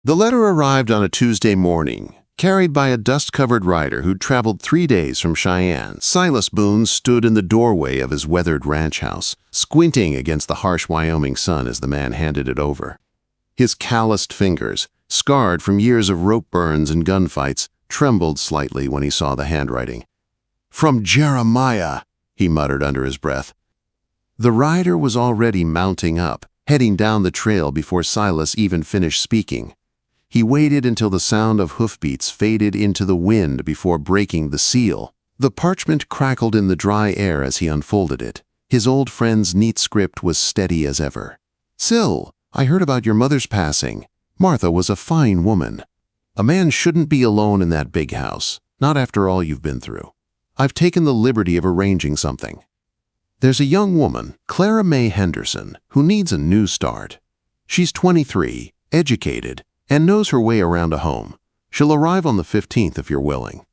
The letter arrived on a Tuesday morning, carried by a dust-covered rider who'd traveled 3 days from Cheyenne. Silas Boone stood in the doorway of his weathered ranch house, squinting against the harsh Wyoming sun as the man handed it over. His calloused fingers, scarred from years of rope burns and gunfights, trembled slightly when he saw the handwriting. "From Jeremiah," he muttered under his breath. The rider was already mounting up, heading down the trail before Silas even finished speaking. He waited until the sound of hoofbeats faded into the wind before breaking the seal. The parchment crackled in the dry air as he unfolded it. His old friend's neat script was steady as ever. "Sil, I heard about your mother's passing. Martha was a fine woman. A man shouldn't be alone in that big house, not after all you've been through. I've taken the liberty of arranging something. There's a young woman, Clara May Henderson, who needs a new start. She's 23, educated, and knows her way around a home. She'll arrive on the 15th if you're willing.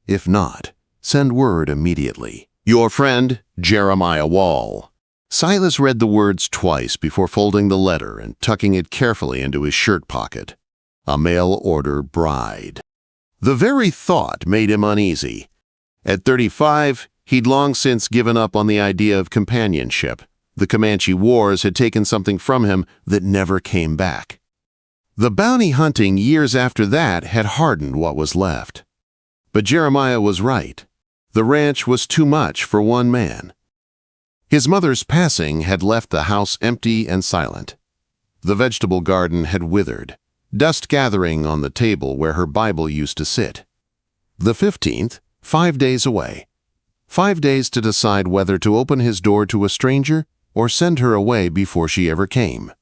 If not, send word immediately. Your friend, Jeremiah Wall." Silas read the words twice before folding the letter and tucking it carefully into his shirt pocket. A mail-order bride. The very thought made him uneasy. At 35, he'd long since given up on the idea of companionship. The Comanche Wars had taken something from him that never came back. The bounty hunting years after that had hardened what was left. But Jeremiah was right. The ranch was too much for one man. His mother's passing had left the house empty and silent. The vegetable garden had withered, dust gathering on the table where her Bible used to sit. The 15th, 5 days away. 5 days to decide whether to open his door to a stranger or send her away before she ever came.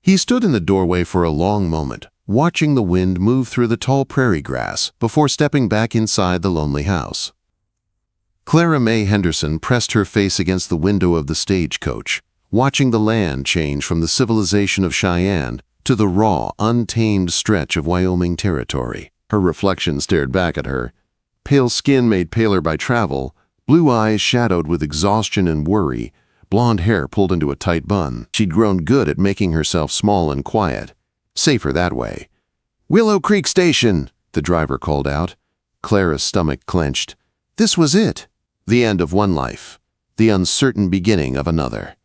He stood in the doorway for a long moment, watching the wind move through the tall prairie grass before stepping back inside the lonely house. Clara May Henderson pressed her face against the window of the stagecoach, watching the land change from the civilization of Cheyenne to the raw, untamed stretch of Wyoming territory. Her reflection stared back at her, pale skin made paler by travel, blue eyes shadowed with exhaustion and worry, blonde hair pulled into a tight bun. She'd grown good at making herself small and quiet. Safer that way. "Willow Creek Station," the driver called out. Clara's stomach clenched. This was it. The end of one life. The uncertain beginning of another.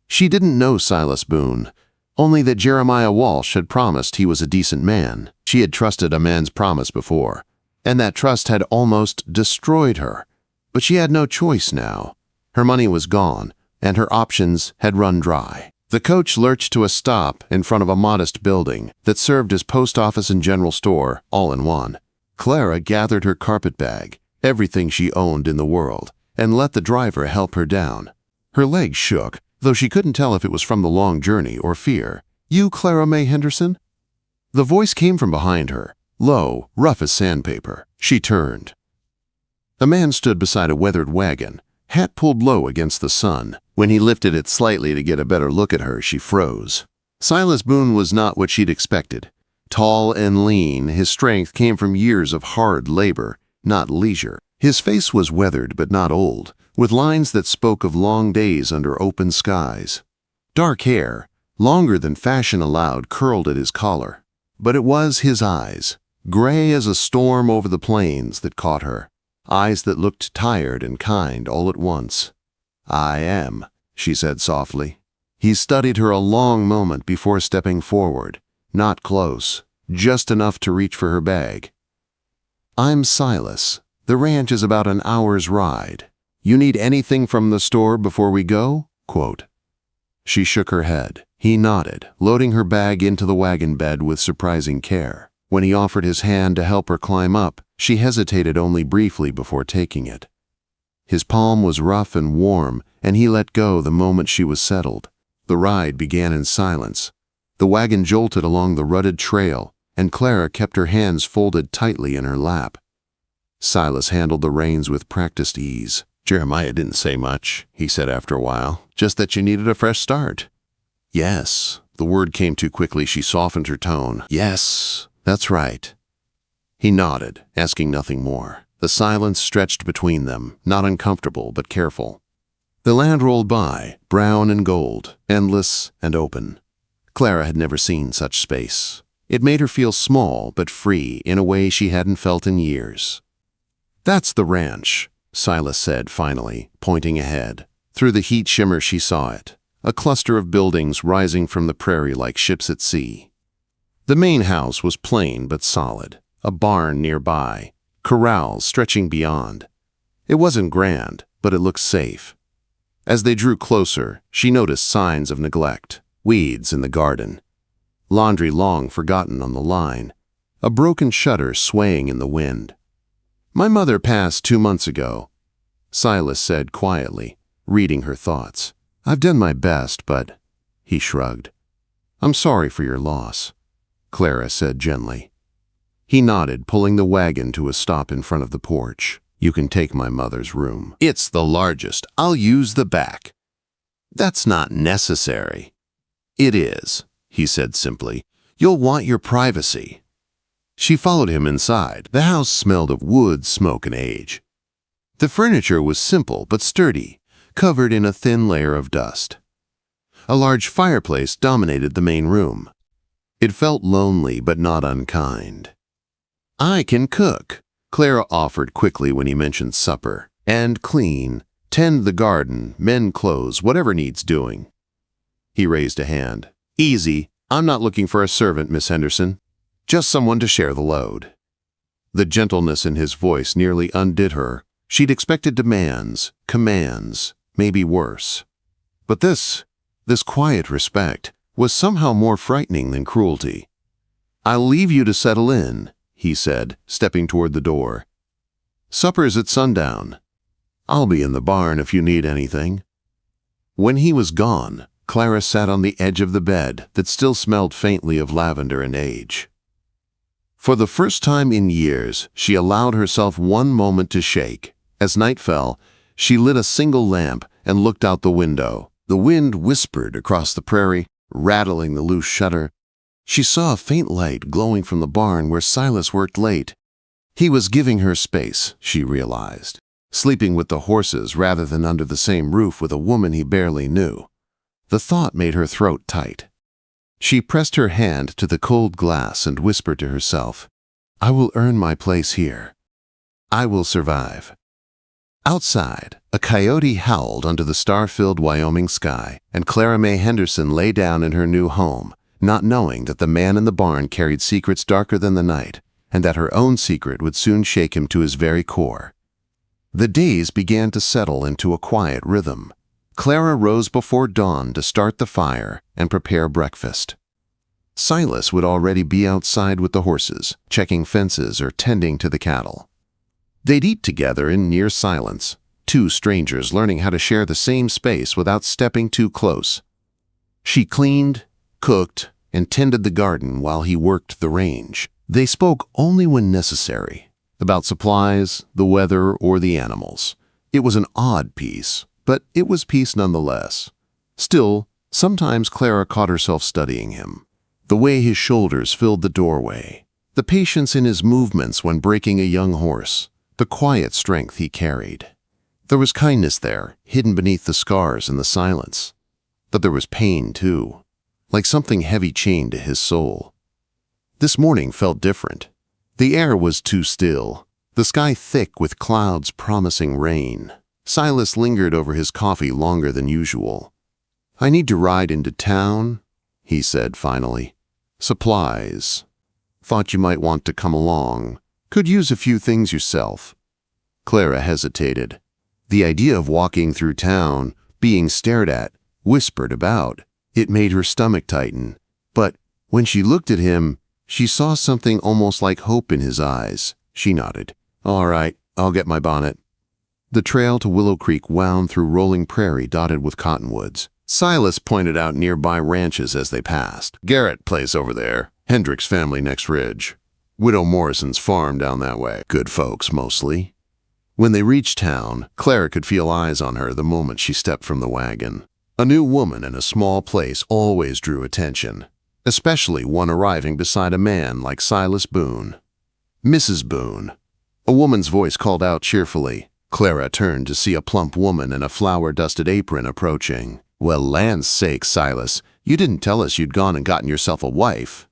She didn't know Silas Boone, only that Jeremiah Walsh had promised he was a decent man. She had trusted a man's promise before, and that trust had almost destroyed her. But she had no choice now. Her money was gone, and her options had run dry. The coach lurched to a stop in front of a modest building that served as post office and general store all in one. Clara gathered her carpetbag, everything she owned in the world, and let the driver help her down. Her legs shook, though she couldn't tell if it was from the long journey or fear. "You Clara May Henderson?" The voice came from behind her, low, rough as sandpaper. She turned. A man stood beside a weathered wagon, hat pulled low against the sun. When he lifted it slightly to get a better look at her, she froze. Silas Boone was not what she'd expected. Tall and lean, his strength came from years of hard labor, not leisure. His face was weathered but not old, with lines that spoke of long days under open skies. Dark hair, longer than fashion allowed, curled at his collar. But it was his eyes, gray as a storm over the plains, that caught her. Eyes that looked tired and kind all at once. "I am," she said softly. He studied her a long moment before stepping forward, not close, just enough to reach for her bag. "I'm Silas. The ranch is about an hour's ride. You need anything from the store before we go?" Quote. She shook her head. He nodded, loading her bag into the wagon bed with surprising care. When he offered his hand to help her climb up, she hesitated only briefly before taking it. His palm was rough and warm, and he let go the moment she was settled. The ride began in silence. The wagon jolted along the rutted trail, and Clara kept her hands folded tightly in her lap. Silas handled the reins with practiced ease. "Jeremiah didn't say much," he said after a while, "just that you needed a fresh start." "Yes." The word came too quickly. She softened her tone. "Yes, that's right." He nodded, asking nothing more. The silence stretched between them, not uncomfortable but careful. The land rolled by, brown and gold, endless and open. Clara had never seen such space. It made her feel small but free in a way she hadn't felt in years. "That's the ranch," Silas said finally, pointing ahead. Through the heat shimmer she saw it, a cluster of buildings rising from the prairie like ships at sea. The main house was plain but solid, a barn nearby, corrals stretching beyond. It wasn't grand, but it looked safe. As they drew closer, she noticed signs of neglect, weeds in the garden, laundry long forgotten on the line, a broken shutter swaying in the wind. "My mother passed 2 months ago," Silas said quietly, reading her thoughts. "I've done my best, but—" He shrugged. "I'm sorry for your loss," Clara said gently. He nodded, pulling the wagon to a stop in front of the porch. "You can take my mother's room. It's the largest. I'll use the back." "That's not necessary." "It is," he said simply. "You'll want your privacy." She followed him inside. The house smelled of wood, smoke, and age. The furniture was simple but sturdy, covered in a thin layer of dust. A large fireplace dominated the main room. It felt lonely but not unkind. "I can cook," Clara offered quickly when he mentioned supper, "and clean, tend the garden, mend clothes, whatever needs doing." He raised a hand. "Easy. I'm not looking for a servant, Miss Henderson. Just someone to share the load." The gentleness in his voice nearly undid her. She'd expected demands, commands, maybe worse. But this quiet respect, was somehow more frightening than cruelty. "I'll leave you to settle in," he said, stepping toward the door. "Supper's at sundown. I'll be in the barn if you need anything." When he was gone, Clara sat on the edge of the bed that still smelled faintly of lavender and age. For the first time in years, she allowed herself one moment to shake. As night fell, she lit a single lamp and looked out the window. The wind whispered across the prairie, rattling the loose shutter. She saw a faint light glowing from the barn where Silas worked late. He was giving her space, she realized, sleeping with the horses rather than under the same roof with a woman he barely knew. The thought made her throat tight. She pressed her hand to the cold glass and whispered to herself, "I will earn my place here. I will survive." Outside, a coyote howled under the star-filled Wyoming sky, and Clara May Henderson lay down in her new home, not knowing that the man in the barn carried secrets darker than the night, and that her own secret would soon shake him to his very core. The days began to settle into a quiet rhythm. Clara rose before dawn to start the fire and prepare breakfast. Silas would already be outside with the horses, checking fences or tending to the cattle. They'd eat together in near silence, two strangers learning how to share the same space without stepping too close. She cleaned, cooked, and tended the garden while he worked the range. They spoke only when necessary, about supplies, the weather, or the animals. It was an odd peace, but it was peace nonetheless. Still, sometimes Clara caught herself studying him. The way his shoulders filled the doorway, the patience in his movements when breaking a young horse, the quiet strength he carried. There was kindness there, hidden beneath the scars and the silence. But there was pain, too, like something heavy chained to his soul. This morning felt different. The air was too still, the sky thick with clouds promising rain. Silas lingered over his coffee longer than usual. "I need to ride into town," he said finally. "Supplies. Thought you might want to come along. Could use a few things yourself." Clara hesitated. The idea of walking through town, being stared at, whispered about, it made her stomach tighten. But when she looked at him, she saw something almost like hope in his eyes. She nodded. "All right, I'll get my bonnet." The trail to Willow Creek wound through rolling prairie dotted with cottonwoods. Silas pointed out nearby ranches as they passed. "Garrett place over there. Hendrick's family next ridge. Widow Morrison's farm down that way. Good folks, mostly." When they reached town, Clara could feel eyes on her the moment she stepped from the wagon. A new woman in a small place always drew attention, especially one arriving beside a man like Silas Boone. "Mrs. Boone." A woman's voice called out cheerfully. Clara turned to see a plump woman in a flour-dusted apron approaching. "Well, land's sake, Silas, you didn't tell us you'd gone and gotten yourself a wife."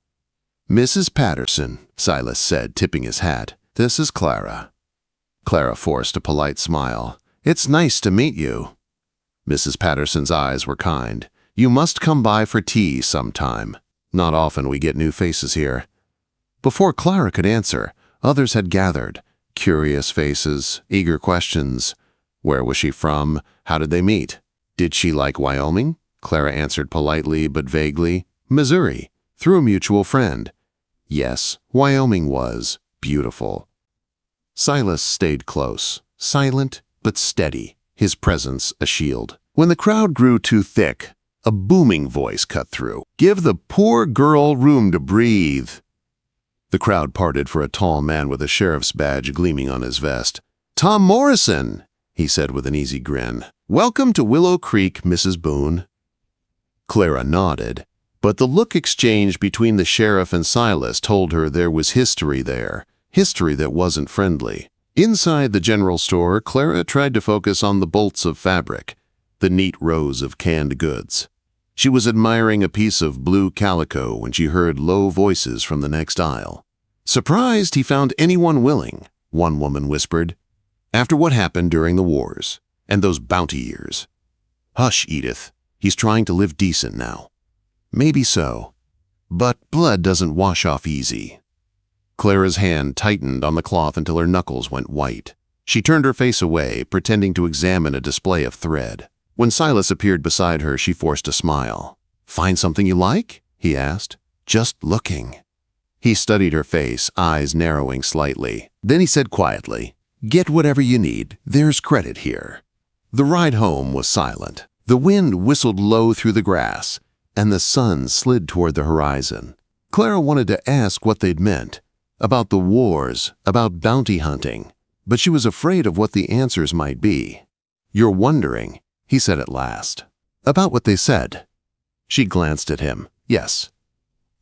"Mrs. Patterson," Silas said, tipping his hat. "This is Clara." Clara forced a polite smile. "It's nice to meet you." Mrs. Patterson's eyes were kind. "You must come by for tea sometime. Not often we get new faces here." Before Clara could answer, others had gathered. Curious faces, eager questions. Where was she from? How did they meet? Did she like Wyoming? Clara answered politely but vaguely. "Missouri, through a mutual friend." Yes, Wyoming was beautiful. Silas stayed close, silent but steady, his presence a shield. When the crowd grew too thick, a booming voice cut through. "Give the poor girl room to breathe." The crowd parted for a tall man with a sheriff's badge gleaming on his vest. "Tom Morrison," he said with an easy grin. "Welcome to Willow Creek, Mrs. Boone." Clara nodded, but the look exchanged between the sheriff and Silas told her there was history there, history that wasn't friendly. Inside the general store, Clara tried to focus on the bolts of fabric, the neat rows of canned goods. She was admiring a piece of blue calico when she heard low voices from the next aisle. "Surprised he found anyone willing," one woman whispered. "After what happened during the wars, and those bounty years." "Hush, Edith. He's trying to live decent now." "Maybe so. But blood doesn't wash off easy." Clara's hand tightened on the cloth until her knuckles went white. She turned her face away, pretending to examine a display of thread. When Silas appeared beside her, she forced a smile. "Find something you like?" he asked. "Just looking." He studied her face, eyes narrowing slightly. Then he said quietly, "Get whatever you need. There's credit here." The ride home was silent. The wind whistled low through the grass, and the sun slid toward the horizon. Clara wanted to ask what they'd meant, about the wars, about bounty hunting, but she was afraid of what the answers might be. "You're wondering," he said at last. "About what they said." She glanced at him. "Yes."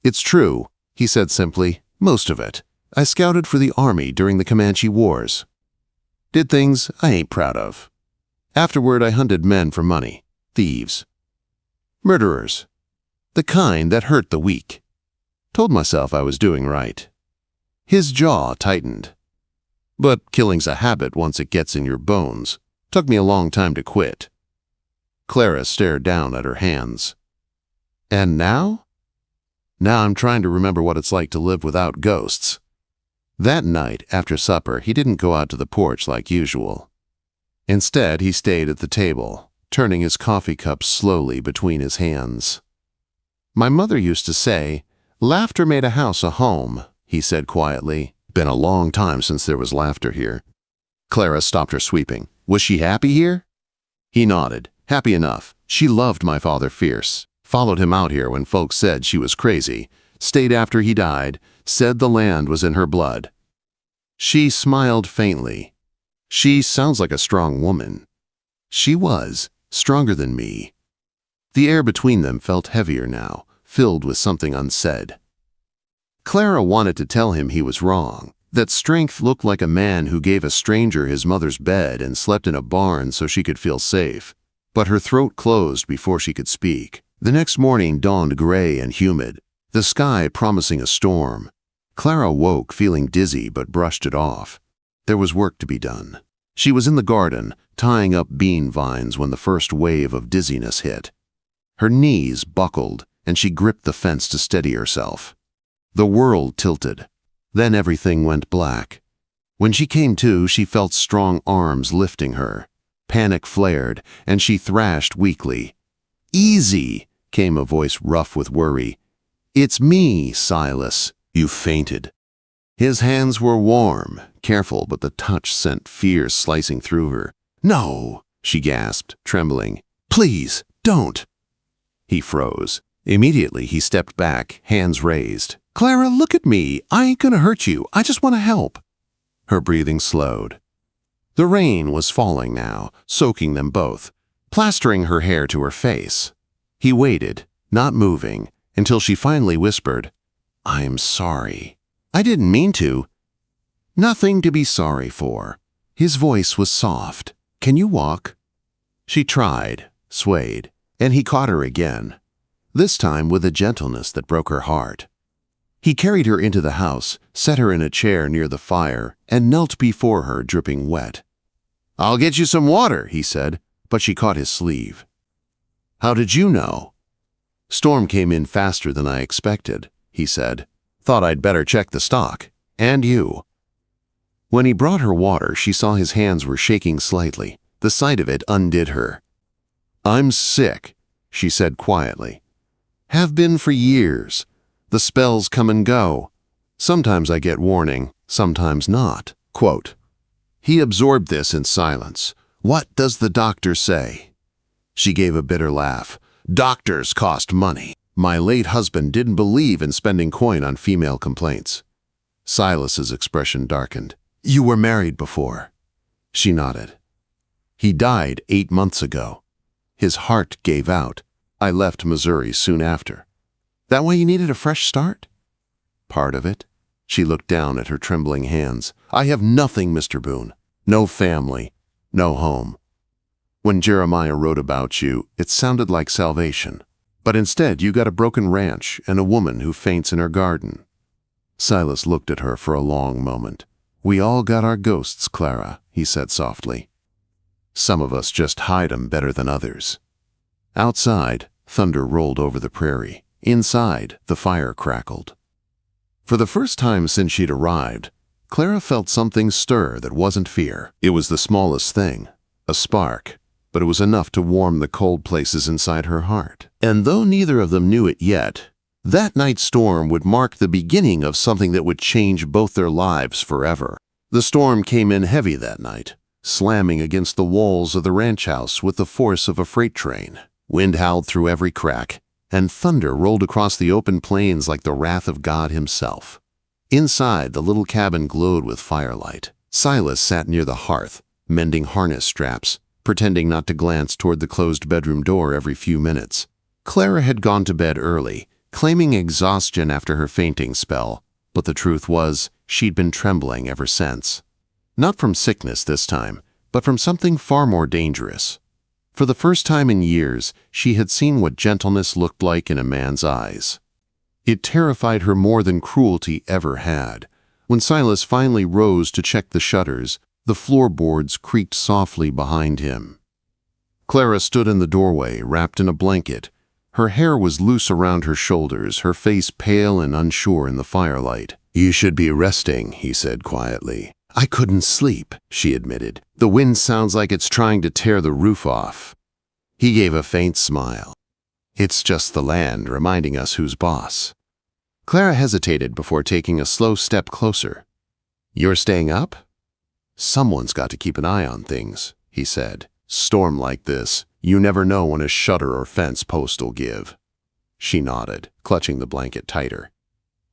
"It's true," he said simply. "Most of it. I scouted for the army during the Comanche Wars. Did things I ain't proud of. Afterward, I hunted men for money. Thieves. Murderers. The kind that hurt the weak. Told myself I was doing right." His jaw tightened. "But killing's a habit once it gets in your bones. Took me a long time to quit." Clara stared down at her hands. "And now?" "Now I'm trying to remember what it's like to live without ghosts." That night, after supper, he didn't go out to the porch like usual. Instead, he stayed at the table, turning his coffee cup slowly between his hands. "My mother used to say, 'Laughter made a house a home,'" he said quietly. "Been a long time since there was laughter here." Clara stopped her sweeping. "Was she happy here?" He nodded. "Happy enough. She loved my father fierce. Followed him out here when folks said she was crazy. Stayed after he died. Said the land was in her blood." She smiled faintly. "She sounds like a strong woman." She was, stronger than me. The air between them felt heavier now, filled with something unsaid. Clara wanted to tell him he was wrong, that strength looked like a man who gave a stranger his mother's bed and slept in a barn so she could feel safe. But her throat closed before she could speak. The next morning dawned gray and humid, the sky promising a storm. Clara woke feeling dizzy but brushed it off. There was work to be done. She was in the garden, tying up bean vines when the first wave of dizziness hit. Her knees buckled, and she gripped the fence to steady herself. The world tilted. Then everything went black. When she came to, she felt strong arms lifting her. Panic flared, and she thrashed weakly. "Easy," came a voice rough with worry. "It's me, Silas." "You fainted." His hands were warm, careful, but the touch sent fear slicing through her. "No," she gasped, trembling. "Please, don't." He froze. Immediately, he stepped back, hands raised. "Clara, look at me. I ain't gonna hurt you. I just want to help." Her breathing slowed. The rain was falling now, soaking them both, plastering her hair to her face. He waited, not moving, until she finally whispered, "I'm sorry. I didn't mean to." "Nothing to be sorry for." His voice was soft. "Can you walk?" She tried, swayed, and he caught her again, this time with a gentleness that broke her heart. He carried her into the house, set her in a chair near the fire, and knelt before her, dripping wet. "I'll get you some water," he said, but she caught his sleeve. "How did you know?" "Storm came in faster than I expected," he said. "Thought I'd better check the stock. And you." When he brought her water, she saw his hands were shaking slightly. The sight of it undid her. "I'm sick," she said quietly. "Have been for years. The spells come and go. Sometimes I get warning, sometimes not." Quote. He absorbed this in silence. "What does the doctor say?" She gave a bitter laugh. "Doctors cost money. My late husband didn't believe in spending coin on female complaints." Silas's expression darkened. "You were married before." She nodded. "He died 8 months ago. His heart gave out. I left Missouri soon after." "That why you needed a fresh start?" "Part of it." She looked down at her trembling hands. "I have nothing, Mr. Boone. No family, no home. When Jeremiah wrote about you, it sounded like salvation. But instead, you got a broken ranch and a woman who faints in her garden." Silas looked at her for a long moment. "We all got our ghosts, Clara," he said softly. "Some of us just hide 'em better than others." Outside, thunder rolled over the prairie. Inside, the fire crackled. For the first time since she'd arrived, Clara felt something stir that wasn't fear. It was the smallest thing, a spark, but it was enough to warm the cold places inside her heart. And though neither of them knew it yet, that night's storm would mark the beginning of something that would change both their lives forever. The storm came in heavy that night, slamming against the walls of the ranch house with the force of a freight train. Wind howled through every crack, and thunder rolled across the open plains like the wrath of God himself. Inside, the little cabin glowed with firelight. Silas sat near the hearth, mending harness straps, pretending not to glance toward the closed bedroom door every few minutes. Clara had gone to bed early, claiming exhaustion after her fainting spell, but the truth was, she'd been trembling ever since. Not from sickness this time, but from something far more dangerous. For the first time in years, she had seen what gentleness looked like in a man's eyes. It terrified her more than cruelty ever had. When Silas finally rose to check the shutters, the floorboards creaked softly behind him. Clara stood in the doorway, wrapped in a blanket. Her hair was loose around her shoulders, her face pale and unsure in the firelight. "You should be resting," he said quietly. "I couldn't sleep," she admitted. "The wind sounds like it's trying to tear the roof off." He gave a faint smile. "It's just the land reminding us who's boss." Clara hesitated before taking a slow step closer. "You're staying up?" "Someone's got to keep an eye on things," he said. "Storm like this, you never know when a shutter or fence post'll give." She nodded, clutching the blanket tighter.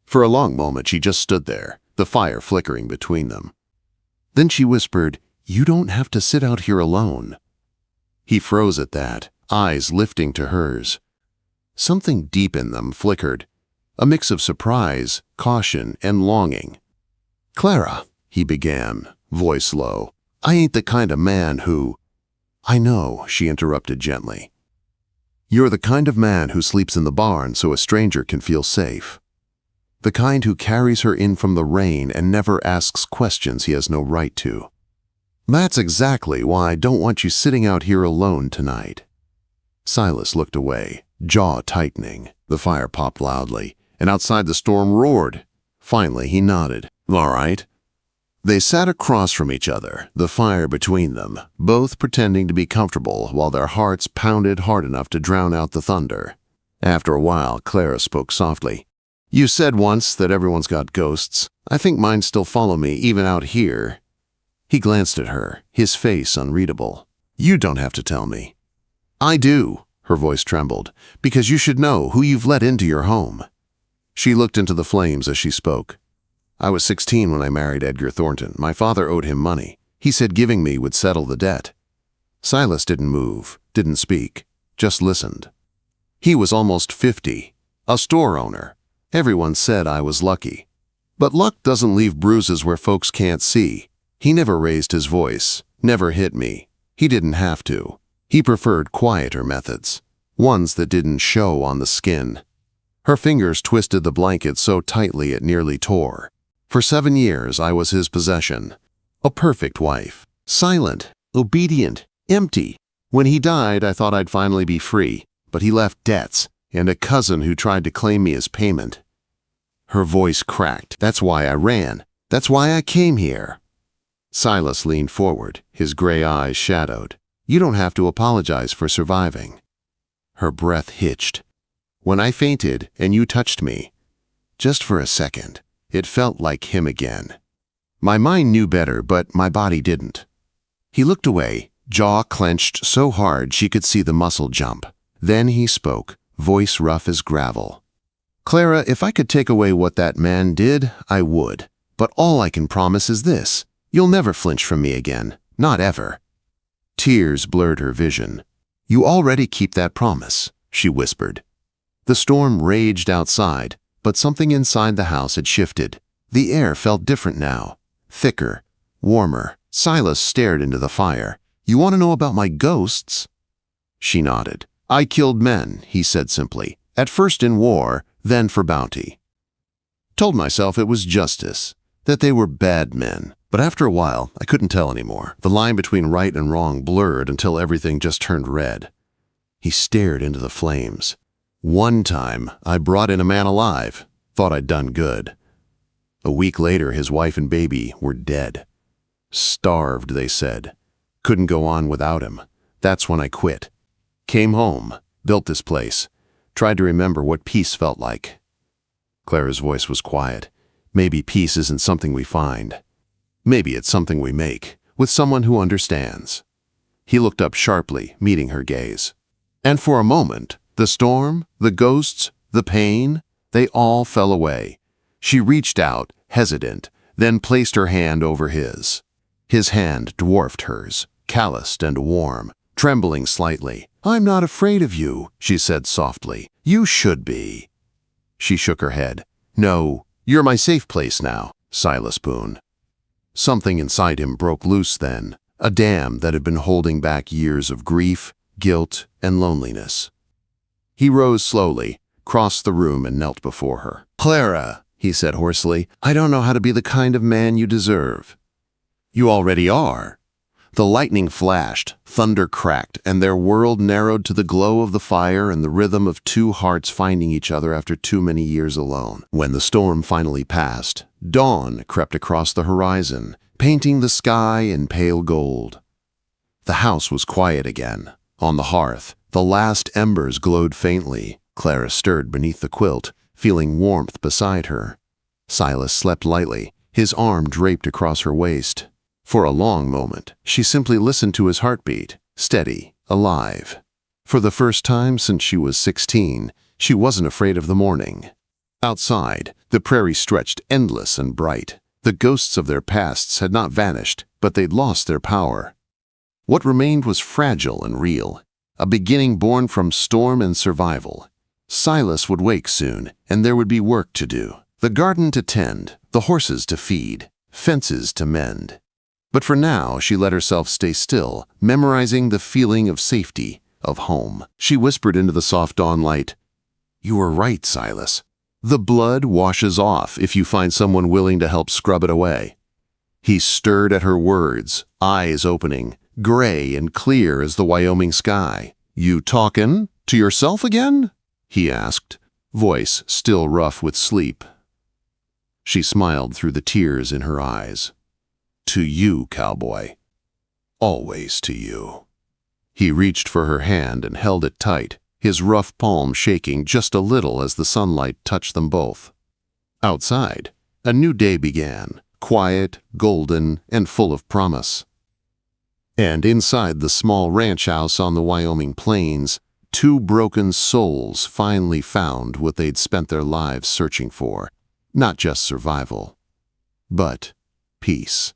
For a long moment she just stood there, the fire flickering between them. Then she whispered, "You don't have to sit out here alone." He froze at that, eyes lifting to hers. Something deep in them flickered, a mix of surprise, caution, and longing. "Clara," he began, voice low, "I ain't the kind of man who—" "I know," she interrupted gently. "You're the kind of man who sleeps in the barn so a stranger can feel safe. The kind who carries her in from the rain and never asks questions he has no right to. That's exactly why I don't want you sitting out here alone tonight." Silas looked away, jaw tightening. The fire popped loudly, and outside the storm roared. Finally, he nodded. "All right." They sat across from each other, the fire between them, both pretending to be comfortable while their hearts pounded hard enough to drown out the thunder. After a while, Clara spoke softly. "You said once that everyone's got ghosts. I think mine still follow me even out here." He glanced at her, his face unreadable. "You don't have to tell me." "I do," her voice trembled, "because you should know who you've let into your home." She looked into the flames as she spoke. "I was 16 when I married Edgar Thornton. My father owed him money. He said giving me would settle the debt." Silas didn't move, didn't speak, just listened. He was almost 50, a store owner. Everyone said I was lucky. But luck doesn't leave bruises where folks can't see. He never raised his voice, never hit me. He didn't have to. He preferred quieter methods, ones that didn't show on the skin. Her fingers twisted the blanket so tightly it nearly tore. For 7 years I was his possession. A perfect wife. Silent, obedient, empty. When he died, I thought I'd finally be free, but he left debts and a cousin who tried to claim me as payment. Her voice cracked. That's why I ran. That's why I came here. Silas leaned forward, his gray eyes shadowed. You don't have to apologize for surviving. Her breath hitched. When I fainted and you touched me, just for a second, it felt like him again. My mind knew better, but my body didn't. He looked away, jaw clenched so hard she could see the muscle jump. Then he spoke, voice rough as gravel. Clara, if I could take away what that man did, I would. But all I can promise is this. You'll never flinch from me again. Not ever. Tears blurred her vision. You already keep that promise, she whispered. The storm raged outside, but something inside the house had shifted. The air felt different now. Thicker, warmer. Silas stared into the fire. You want to know about my ghosts? She nodded. I killed men, he said simply. At first in war, then for bounty. Told myself it was justice, that they were bad men. But after a while, I couldn't tell anymore. The line between right and wrong blurred until everything just turned red. He stared into the flames. One time, I brought in a man alive. Thought I'd done good. A week later, his wife and baby were dead. Starved, they said. Couldn't go on without him. That's when I quit. Came home, built this place. Tried to remember what peace felt like. Clara's voice was quiet. Maybe peace isn't something we find. Maybe it's something we make, with someone who understands. He looked up sharply, meeting her gaze. And for a moment, the storm, the ghosts, the pain, they all fell away. She reached out, hesitant, then placed her hand over his. His hand dwarfed hers, calloused and warm, trembling slightly. I'm not afraid of you, she said softly. You should be. She shook her head. No, you're my safe place now, Silas Boone. Something inside him broke loose then, a dam that had been holding back years of grief, guilt, and loneliness. He rose slowly, crossed the room, and knelt before her. Clara, he said hoarsely, I don't know how to be the kind of man you deserve. You already are. The lightning flashed, thunder cracked, and their world narrowed to the glow of the fire and the rhythm of two hearts finding each other after too many years alone. When the storm finally passed, dawn crept across the horizon, painting the sky in pale gold. The house was quiet again. On the hearth, the last embers glowed faintly. Clara stirred beneath the quilt, feeling warmth beside her. Silas slept lightly, his arm draped across her waist. For a long moment, she simply listened to his heartbeat, steady, alive. For the first time since she was 16, she wasn't afraid of the morning. Outside, the prairie stretched endless and bright. The ghosts of their pasts had not vanished, but they'd lost their power. What remained was fragile and real, a beginning born from storm and survival. Silas would wake soon, and there would be work to do. The garden to tend, the horses to feed, fences to mend. But for now, she let herself stay still, memorizing the feeling of safety, of home. She whispered into the soft dawn light, You were right, Silas. The blood washes off if you find someone willing to help scrub it away. He stirred at her words, eyes opening, gray and clear as the Wyoming sky. You talkin' to yourself again? He asked, voice still rough with sleep. She smiled through the tears in her eyes. To you, cowboy. Always to you. He reached for her hand and held it tight, his rough palm shaking just a little as the sunlight touched them both. Outside, a new day began, quiet, golden, and full of promise. And inside the small ranch house on the Wyoming plains, two broken souls finally found what they'd spent their lives searching for. Not just survival, but peace.